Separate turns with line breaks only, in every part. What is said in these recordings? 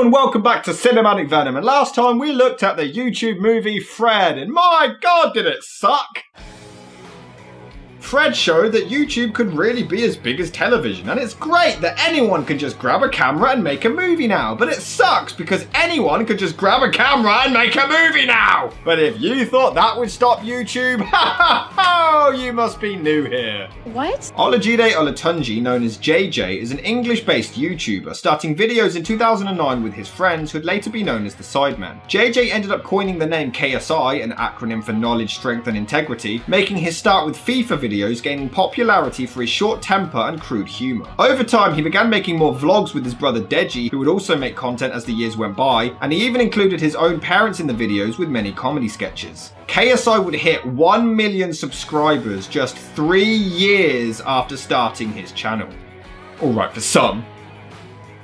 Hello and welcome back to Cinematic Venom, and last time we looked at the YouTube movie Fred, and my god did it suck! Fred showed that YouTube could really be as big as television, and it's great that anyone can just grab a camera and make a movie now, but it sucks because anyone could just grab a camera and make a movie now! But if you thought that would stop YouTube, ha ha ha, you must be new here.
What?
Olajide Olatunji, known as JJ, is an English-based YouTuber, starting videos in 2009 with his friends who would later be known as the Sidemen. JJ ended up coining the name KSI, an acronym for Knowledge, Strength and Integrity, making his start with FIFA videos, gaining popularity for his short temper and crude humour. Over time, he began making more vlogs with his brother Deji, who would also make content as the years went by, and he even included his own parents in the videos with many comedy sketches. KSI would hit 1 million subscribers just 3 years after starting his channel. Alright for some.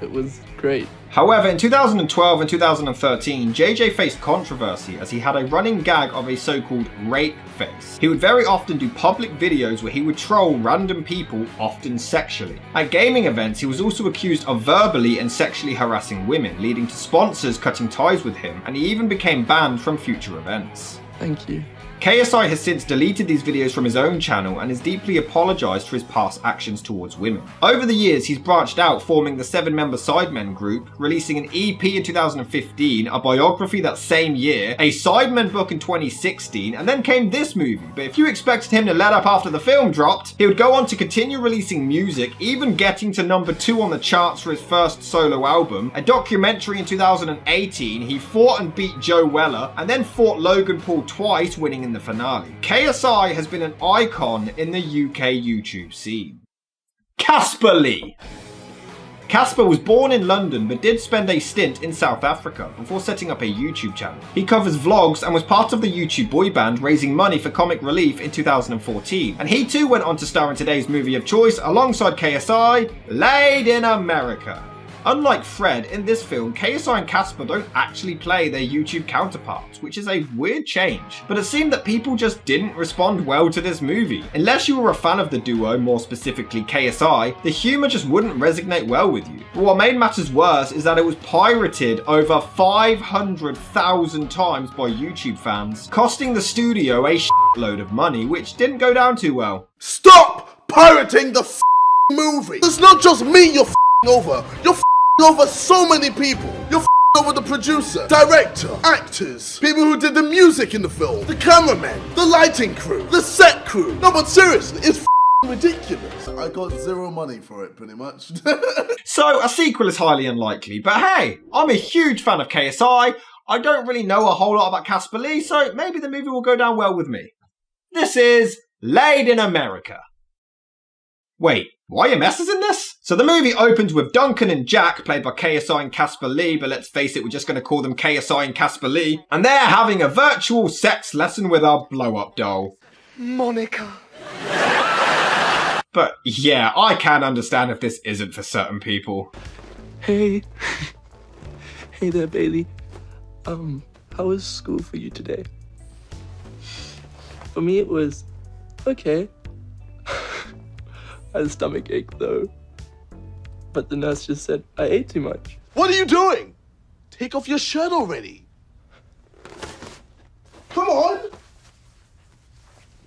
It was great.
However, in 2012 and 2013, JJ faced controversy as he had a running gag of a so-called rape face. He would very often do public videos where he would troll random people, often sexually. At gaming events, he was also accused of verbally and sexually harassing women, leading to sponsors cutting ties with him, and he even became banned from future events.
Thank you.
KSI has since deleted these videos from his own channel and has deeply apologised for his past actions towards women. Over the years, he's branched out, forming the 7-member Sidemen group, releasing an EP in 2015, a biography that same year, a Sidemen book in 2016, and then came this movie. But if you expected him to let up after the film dropped, he would go on to continue releasing music, even getting to number 2 on the charts for his first solo album, a documentary in 2018, he fought and beat Joe Weller, and then fought Logan Paul twice, winning in the finale. KSI has been an icon in the UK YouTube scene. Casper Lee. Casper was born in London but did spend a stint in South Africa before setting up a YouTube channel. He covers vlogs and was part of the YouTube boy band raising money for comic relief in 2014, and he too went on to star in today's movie of choice alongside KSI, Laid in America. Unlike Fred, in this film, KSI and Casper don't actually play their YouTube counterparts, which is a weird change. But it seemed that people just didn't respond well to this movie. Unless you were a fan of the duo, more specifically KSI, the humour just wouldn't resonate well with you. But what made matters worse is that it was pirated over 500,000 times by YouTube fans, costing the studio a shitload of money, which didn't go down too well.
Stop pirating the movie! It's not just me you're over, you're over so many people. You're over the producer, director, actors, people who did the music in the film, the cameraman, the lighting crew, the set crew. No, but seriously, it's ridiculous. I got zero money for it, pretty much.
So, a sequel is highly unlikely, but hey, I'm a huge fan of KSI. I don't really know a whole lot about Casper Lee, so maybe the movie will go down well with me. This is Laid in America. Wait, YMS is in this? So the movie opens with Duncan and Jack, played by KSI and Casper Lee, but let's face it, we're just going to call them KSI and Casper Lee, and they're having a virtual sex lesson with our blow-up doll.
Monica.
But yeah, I can understand if this isn't for certain people.
Hey. Hey there, Bailey. How was school for you today? For me, it was okay. I had a stomach ache though. But the nurse just said I ate too much.
What are you doing? Take off your shirt already. Come on.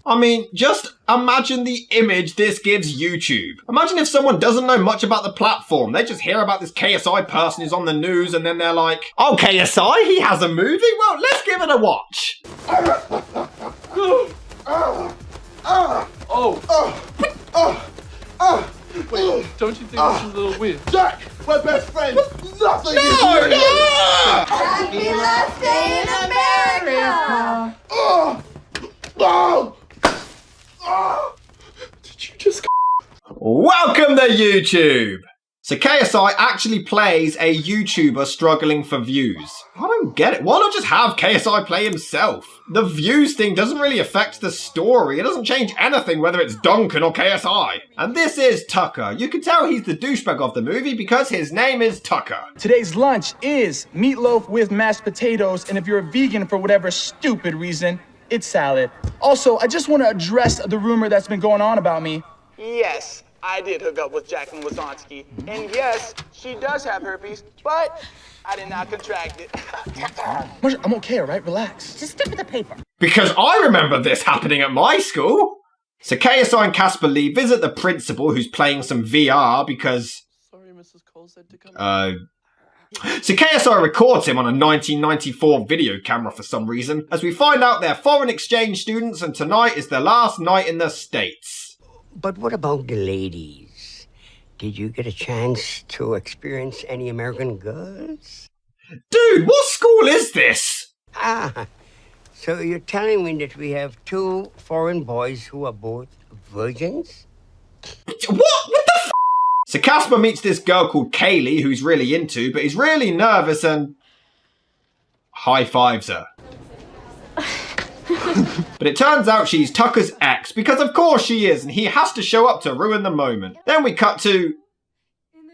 I mean, just imagine the image this gives YouTube. Imagine if someone doesn't know much about the platform. They just hear about this KSI person who's on the news and then they're like, oh, KSI, he has a movie? Well, let's give it a watch.
Wait, don't you think this is a little weird?
Jack, we're best friends. Nothing is
No,
weird.
no!
Happy last day in America!
Did you just
Welcome to YouTube! So KSI actually plays a YouTuber struggling for views. I don't get it. Why not just have KSI play himself? The views thing doesn't really affect the story. It doesn't change anything whether it's Duncan or KSI. And this is Tucker. You can tell he's the douchebag of the movie because his name is Tucker.
Today's lunch is meatloaf with mashed potatoes, and if you're a vegan for whatever stupid reason, it's salad. Also, I just want to address the rumor that's been going on about me.
Yes,
I did hook up with Jacqueline Wasansky. And yes, she does have herpes, but I did not contract it. Marsha, I'm okay, all right? Relax.
Just stick with the paper.
Because I remember this happening at my school. So KSI and Casper Lee visit the principal, who's playing some VR because...
Sorry, Mrs. Cole said to come.
So KSI records him on a 1994 video camera for some reason, as we find out they're foreign exchange students and tonight is their last night in the States.
But what about the ladies? Did you get a chance to experience any American girls?
Dude, what school is this?
Ah, so you're telling me that we have two foreign boys who are both virgins?
What? What the f***? So Casper meets this girl called Kaylee, who's really into, but he's really nervous and high-fives her. But it turns out she's Tucker's ex, because of course she is, and he has to show up to ruin the moment. Then we cut to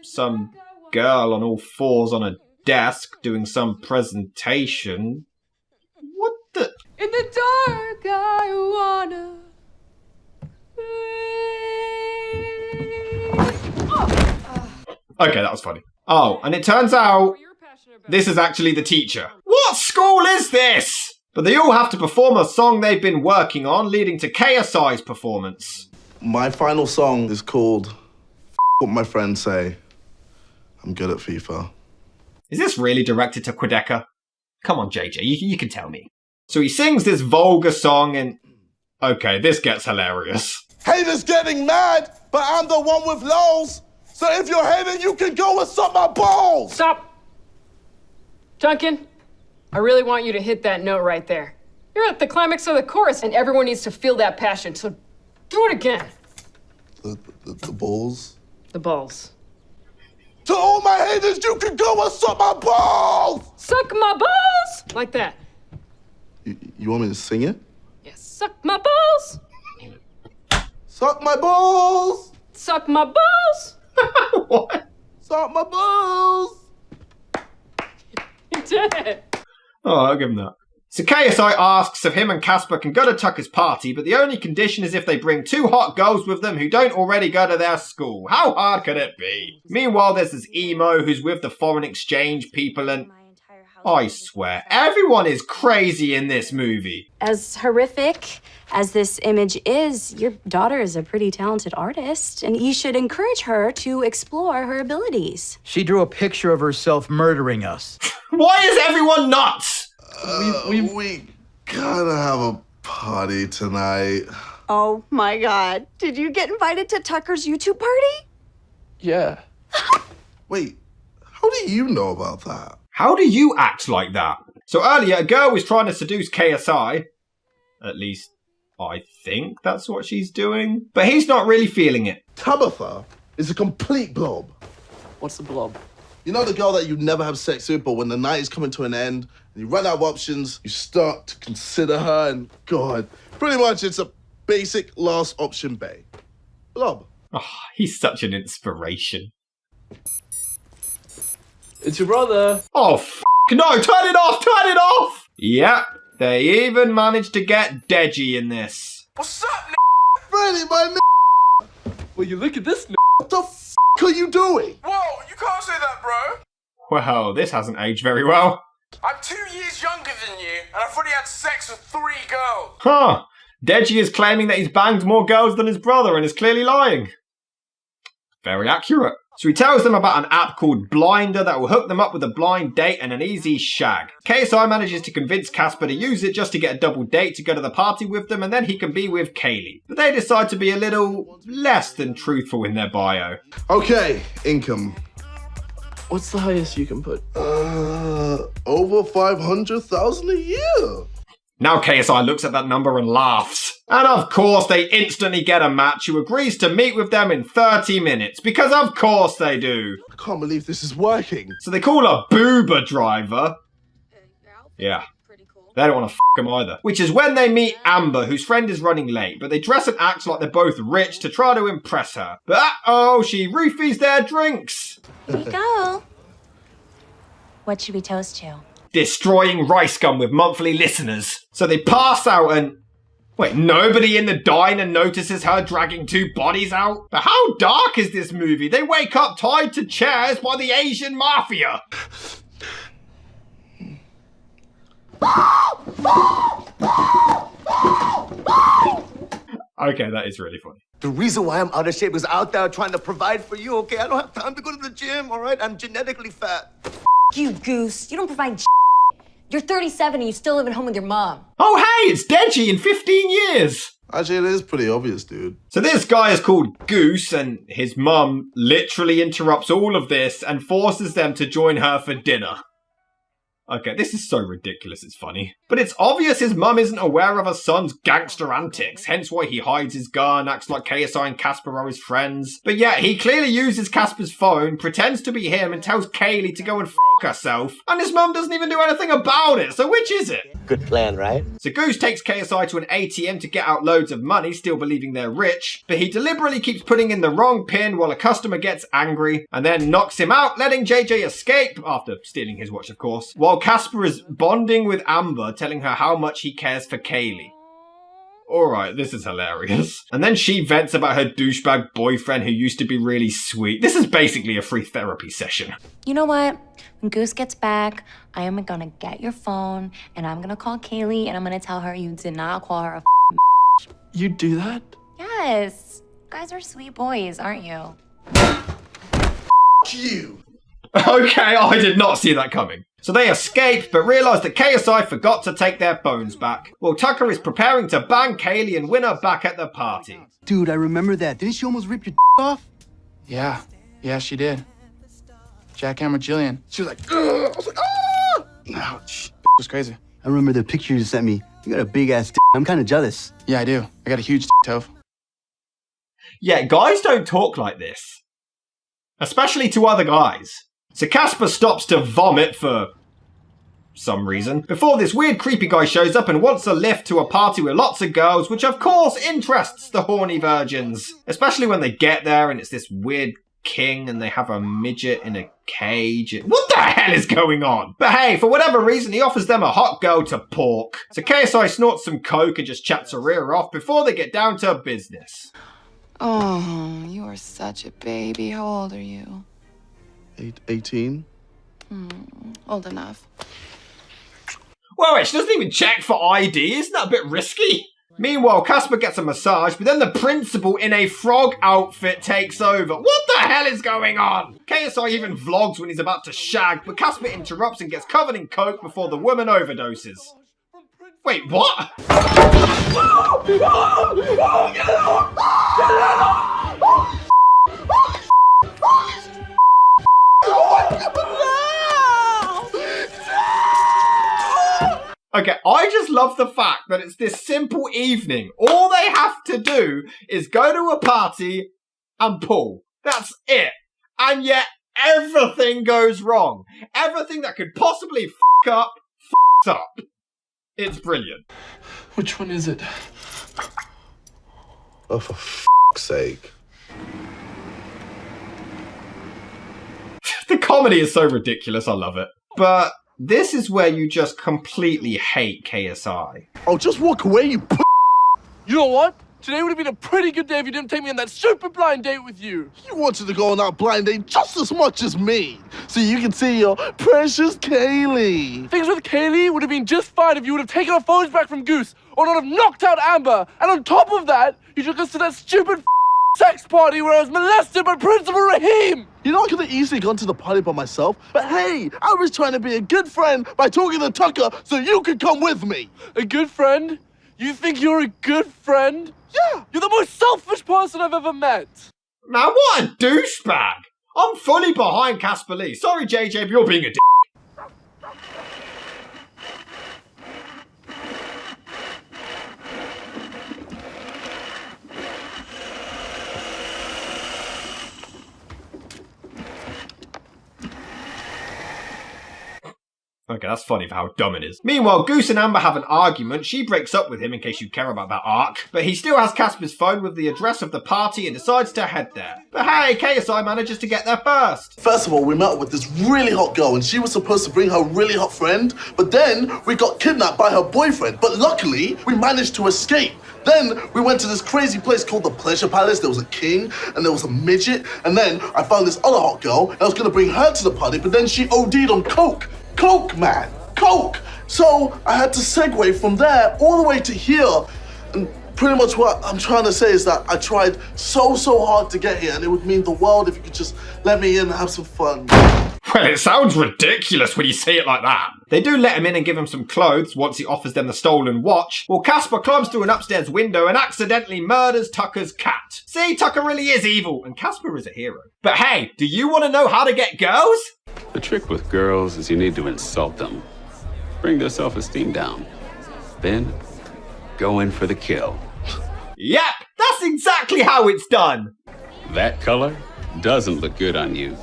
some girl on all fours on a desk doing some presentation. What the?
In the dark, I wanna.
Okay, that was funny. Oh, and it turns out this is actually the teacher. What school is this? But they all have to perform a song they've been working on, leading to KSI's performance.
My final song is called What My Friends Say. I'm good at FIFA.
Is this really directed to Quedeca? Come on, JJ, you can tell me. So he sings this vulgar song and... Okay, this gets hilarious.
Haters getting mad, but I'm the one with lows. So if you're hating, you can go and suck my balls.
Stop! Duncan, I really want you to hit that note right there. You're at the climax of the chorus, and everyone needs to feel that passion, so do it again.
The balls?
The balls.
To all my haters, you can go and suck my balls.
Suck my balls! Like that.
You want me to sing it?
Yes, suck my balls!
Suck my balls.
Suck my balls!
What?
Suck my balls.
You did it!
Oh, I'll give him that. So KSI asks if him and Casper can go to Tucker's party, but the only condition is if they bring two hot girls with them who don't already go to their school. How hard could it be? Meanwhile, there's this emo who's with the foreign exchange people and... I swear, everyone is crazy in this movie.
As horrific as this image is, your daughter is a pretty talented artist, and you should encourage her to explore her abilities.
She drew a picture of herself murdering us.
Why is everyone nuts?
We gotta have a party tonight.
Oh my God. Did you get invited to Tucker's YouTube party?
Yeah.
Wait, how do you know about that?
How do you act like that? So earlier, a girl was trying to seduce KSI. At least, I think that's what she's doing. But he's not really feeling it.
Tabitha is a complete blob.
What's the blob?
You know the girl that you never have sex with, but when the night is coming to an end and you run out of options, you start to consider her and God, pretty much it's a basic last option bae. Blob.
Oh, he's such an inspiration.
It's your brother.
Oh, no, turn it off, turn it off! Yep, they even managed to get Deji in this.
What's up,
Freddie, my
Will you look at this?
what the are you doing?
Whoa, you can't say that, bro.
Well, this hasn't aged very well.
I'm 2 years younger than you, and I've already had sex with 3 girls.
Huh. Deji is claiming that he's banged more girls than his brother and is clearly lying. Very accurate. So he tells them about an app called Blinder that will hook them up with a blind date and an easy shag. KSI manages to convince Casper to use it just to get a double date to go to the party with them, and then he can be with Kaylee. But they decide to be a little less than truthful in their bio.
Okay, income.
What's the highest you can put?
Over 500,000 a year.
Now KSI looks at that number and laughs. And of course they instantly get a match who agrees to meet with them in 30 minutes, because of course they do.
I can't believe this is working.
So they call a boober driver. Yeah. They don't want to f*** him either. Which is when they meet Amber, whose friend is running late, but they dress and act like they're both rich to try to impress her. But uh-oh, she roofies their drinks.
Here you go. What should we toast to?
Destroying rice gum with monthly listeners. So they pass out and... Wait, nobody in the diner notices her dragging two bodies out? But how dark is this movie? They wake up tied to chairs by the Asian mafia. Okay, that is really funny.
The reason why I'm out of shape is out there trying to provide for you, okay? I don't have time to go to the gym, all right? I'm genetically fat.
You goose. You don't provide You're 37 and you still live at home with your mom.
Oh, hey, it's Deji in 15 years.
Actually, it is pretty obvious, dude.
So this guy is called Goose, and his mum literally interrupts all of this and forces them to join her for dinner. Okay, this is so ridiculous, it's funny. But it's obvious his mum isn't aware of her son's gangster antics, hence why he hides his gun, acts like KSI and Casper are his friends. But yet, he clearly uses Casper's phone, pretends to be him, and tells Kaylee to go and f*** herself, and his mum doesn't even do anything about it, so which is it?
Good plan, right?
So Goose takes KSI to an ATM to get out loads of money, still believing they're rich, but he deliberately keeps putting in the wrong pin while a customer gets angry, and then knocks him out, letting JJ escape, after stealing his watch of course, while Casper is bonding with Amber, telling her how much he cares for Kaylee. Alright, this is hilarious. And then she vents about her douchebag boyfriend who used to be really sweet. This is basically a free therapy session.
You know what? When Goose gets back, I am gonna get your phone and I'm gonna call Kaylee and I'm gonna tell her you did not call her a
You do that?
Yes. You guys are sweet boys, aren't you?
You.
Okay, I did not see that coming. So they escape, but realise that KSI forgot to take their phones back. While Tucker is preparing to bang Kaylee and win her back at the party.
Dude, I remember that. Didn't she almost rip your off?
Yeah, she did. Jackhammer Jillian.
She was like, ugh. I was like, ah!
Ouch. It was crazy.
I remember the picture you sent me. You got a big ass I'm kind of jealous.
Yeah, I do. I got a huge Toph.
Yeah, guys don't talk like this. Especially to other guys. So Casper stops to vomit for some reason, before this weird creepy guy shows up and wants a lift to a party with lots of girls, which of course interests the horny virgins. Especially when they get there and it's this weird king and they have a midget in a cage. What the hell is going on? But hey, for whatever reason, he offers them a hot girl to pork. So KSI snorts some coke and just chats her ear off before they get down to business.
Oh, you are such a baby. How old are you?
18?
Old enough.
Well, wait, she doesn't even check for ID. Isn't that a bit risky? Meanwhile, Casper gets a massage, but then the principal in a frog outfit takes over. What the hell is going on? KSI even vlogs when he's about to shag, but Casper interrupts and gets covered in coke before the woman overdoses. Wait, what? Okay, I just love the fact that it's this simple evening. All they have to do is go to a party and pull. That's it. And yet, everything goes wrong. Everything that could possibly f*** up, f***s up. It's brilliant.
Which one is it?
Oh, for f***'s sake.
The comedy is so ridiculous, I love it. But this is where you just completely hate KSI.
Oh, just walk away, you p***.
You know what? Today would have been a pretty good day if you didn't take me on that super blind date with you.
You wanted to go on that blind date just as much as me, so you can see your precious Kaylee.
Things with Kaylee would have been just fine if you would have taken our phones back from Goose or not have knocked out Amber. And on top of that, you took us to that stupid sex party where I was molested by Principal Raheem.
You know, I could have easily gone to the party by myself, but hey, I was trying to be a good friend by talking to Tucker so you could come with me.
A good friend? You think you're a good friend?
Yeah.
You're the most selfish person I've ever met.
Man, what a douchebag. I'm fully behind Casper Lee. Sorry, JJ, but you're being a dick. Okay, that's funny for how dumb it is. Meanwhile, Goose and Amber have an argument. She breaks up with him, in case you care about that arc. But he still has Casper's phone with the address of the party and decides to head there. But hey, KSI manages to get there first.
First of all, we met up with this really hot girl and she was supposed to bring her really hot friend, but then we got kidnapped by her boyfriend. But luckily, we managed to escape. Then we went to this crazy place called the Pleasure Palace. There was a king and there was a midget. And then I found this other hot girl and I was gonna bring her to the party, but then she OD'd on coke. Coke, man, coke. So I had to segue from there all the way to here. And pretty much what I'm trying to say is that I tried so hard to get here, and it would mean the world if you could just let me in and have some fun.
Well, it sounds ridiculous when you say it like that. They do let him in and give him some clothes once he offers them the stolen watch. Well, Casper climbs through an upstairs window and accidentally murders Tucker's cat. See, Tucker really is evil, and Casper is a hero. But hey, do you want to know how to get girls?
The trick with girls is you need to insult them. Bring their self-esteem down. Then, go in for the kill.
Yep, that's exactly how it's done.
That color doesn't look good on you.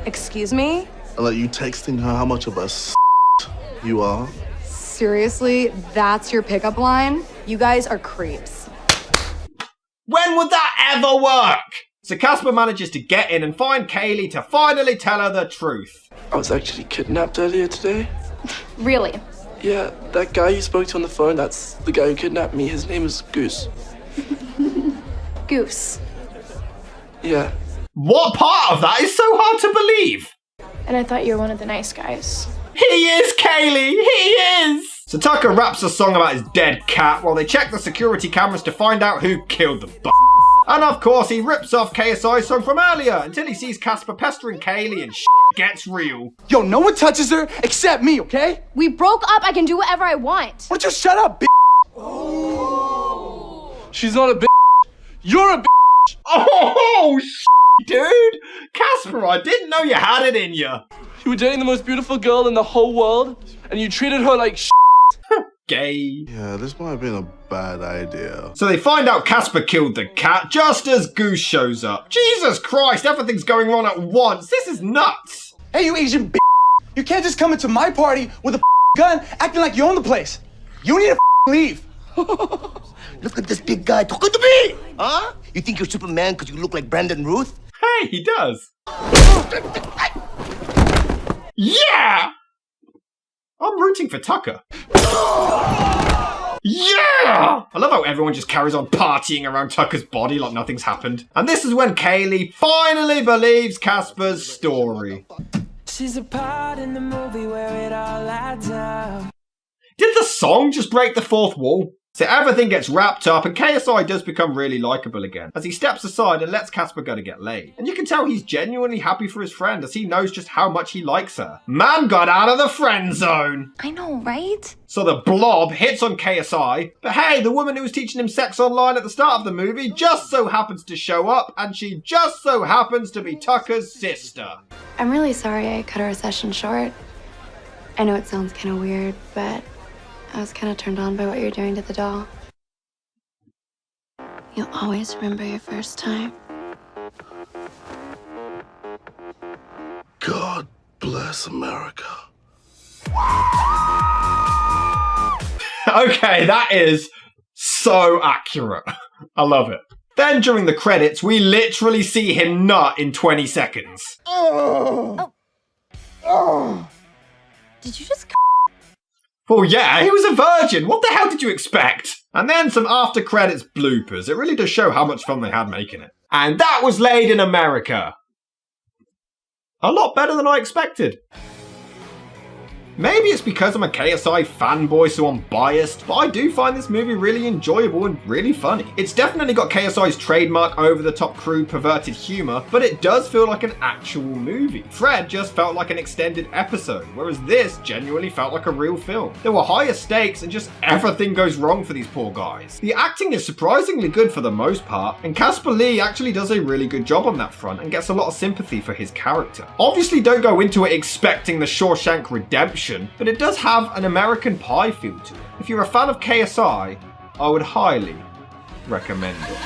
Excuse me?
And like you texting her how much of a you are.
Seriously, that's your pickup line? You guys are creeps.
When would that ever work? So Casper manages to get in and find Kaylee to finally tell her the truth.
I was actually kidnapped earlier today.
Really?
Yeah, that guy you spoke to on the phone, that's the guy who kidnapped me. His name is Goose.
Goose.
Yeah.
What part of that is so hard to believe?
And I thought you were one of the nice guys.
He is, Kaylee! He is! So Tucker raps a song about his dead cat while they check the security cameras to find out who killed the And of course, he rips off KSI's song from earlier until he sees Casper pestering Kaylee and gets real.
Yo, no one touches her except me, okay?
We broke up. I can do whatever I want.
Why don't you shut up, bitch?
Oh. She's not a bitch. You're a bitch.
Oh, dude! Casper, I didn't know you had it in you.
You were dating the most beautiful girl in the whole world, and you treated her like
Gay.
Yeah, this might have been a bad idea.
So they find out Casper killed the cat just as Goose shows up. Jesus Christ, everything's going wrong at once. This is nuts.
Hey, you Asian bitch. You can't just come into my party with a gun acting like you own the place. You need to leave.
Look at this big guy talking to me! Huh? You think you're Superman because you look like Brandon Ruth?
Hey, he does. Yeah! I'm rooting for Tucker. Yeah! I love how everyone just carries on partying around Tucker's body like nothing's happened. And this is when Kaylee finally believes Casper's story.
She's a part in the movie where it all adds up.
Did the song just break the fourth wall? So everything gets wrapped up and KSI does become really likeable again as he steps aside and lets Casper go to get laid. And you can tell he's genuinely happy for his friend as he knows just how much he likes her. Man got out of the friend zone!
I know, right?
So the blob hits on KSI, but hey, the woman who was teaching him sex online at the start of the movie just so happens to show up, and she just so happens to be Tucker's sister.
I'm really sorry I cut our session short. I know it sounds kind of weird, but I was kind of turned on by what you're doing to the doll. You'll always remember your first time.
God bless America.
Okay, that is so accurate. I love it. Then during the credits, we literally see him nut in 20 seconds.
Oh. Did you just...
Well, yeah, he was a virgin. What the hell did you expect? And then some after credits bloopers. It really does show how much fun they had making it. And that was Laid in America. A lot better than I expected. Maybe it's because I'm a KSI fanboy, so I'm biased, but I do find this movie really enjoyable and really funny. It's definitely got KSI's trademark over-the-top crude perverted humour, but it does feel like an actual movie. Fred just felt like an extended episode, whereas this genuinely felt like a real film. There were higher stakes and just everything goes wrong for these poor guys. The acting is surprisingly good for the most part, and Casper Lee actually does a really good job on that front and gets a lot of sympathy for his character. Obviously don't go into it expecting the Shawshank Redemption, but it does have an American Pie feel to it. If you're a fan of KSI, I would highly recommend it.